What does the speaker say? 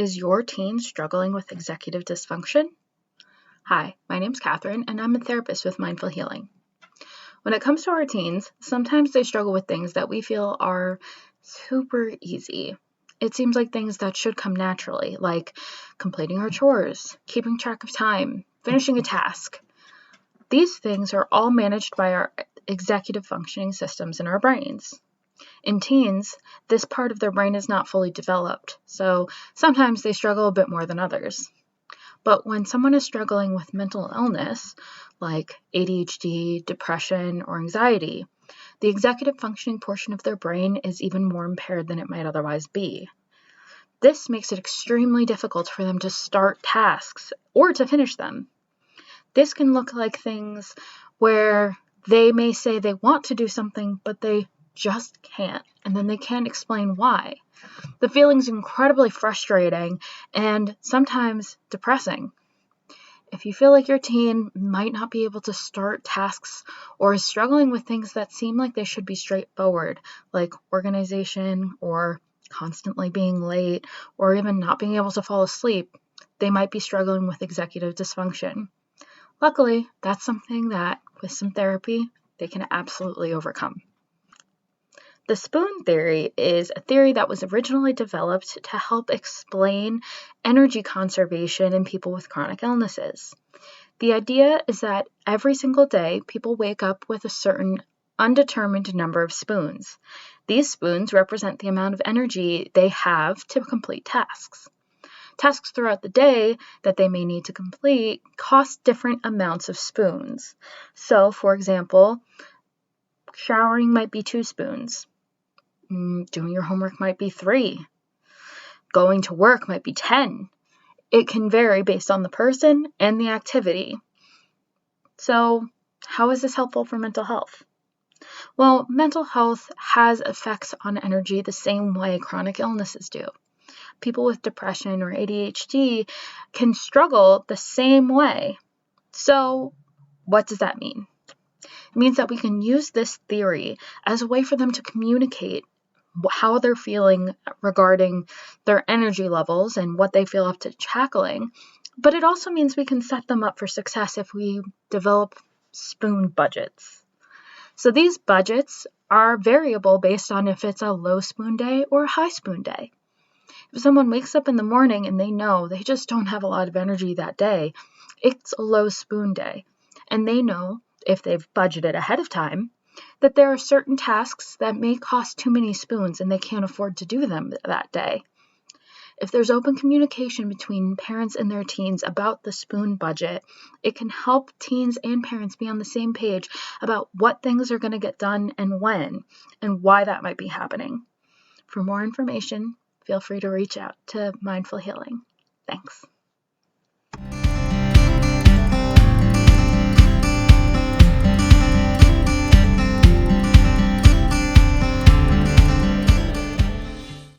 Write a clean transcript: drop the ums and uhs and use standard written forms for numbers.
Is your teen struggling with executive dysfunction? Hi, my name's Catherine, and I'm a therapist with Mindful Healing. When it comes to our teens, sometimes they struggle with things that we feel are super easy. It seems like things that should come naturally, like completing our chores, keeping track of time, finishing a task. These things are all managed by our executive functioning systems in our brains. In teens, this part of their brain is not fully developed, so sometimes they struggle a bit more than others. But when someone is struggling with mental illness, like ADHD, depression, or anxiety, the executive functioning portion of their brain is even more impaired than it might otherwise be. This makes it extremely difficult for them to start tasks or to finish them. This can look like things where they may say they want to do something, but they just can't, and then they can't explain why. The feeling's incredibly frustrating and sometimes depressing. If you feel like your teen might not be able to start tasks or is struggling with things that seem like they should be straightforward, like organization or constantly being late or even not being able to fall asleep, they might be struggling with executive dysfunction. Luckily, that's something that, with some therapy, they can absolutely overcome. The spoon theory is a theory that was originally developed to help explain energy conservation in people with chronic illnesses. The idea is that every single day, people wake up with a certain undetermined number of spoons. These spoons represent the amount of energy they have to complete tasks. Tasks throughout the day that they may need to complete cost different amounts of spoons. So, for example, showering might be 2 spoons. Doing your homework might be 3. Going to work might be 10. It can vary based on the person and the activity. So, how is this helpful for mental health? Well, mental health has effects on energy the same way chronic illnesses do. People with depression or ADHD can struggle the same way. So, what does that mean? It means that we can use this theory as a way for them to communicate how they're feeling regarding their energy levels and what they feel up to tackling. But it also means we can set them up for success if we develop spoon budgets. So these budgets are variable based on if it's a low spoon day or a high spoon day. If someone wakes up in the morning and they know they just don't have a lot of energy that day, it's a low spoon day. And they know, if they've budgeted ahead of time, that there are certain tasks that may cost too many spoons and they can't afford to do them that day. If there's open communication between parents and their teens about the spoon budget, it can help teens and parents be on the same page about what things are going to get done and when, and why that might be happening. For more information, feel free to reach out to Mindful Healing. Thanks.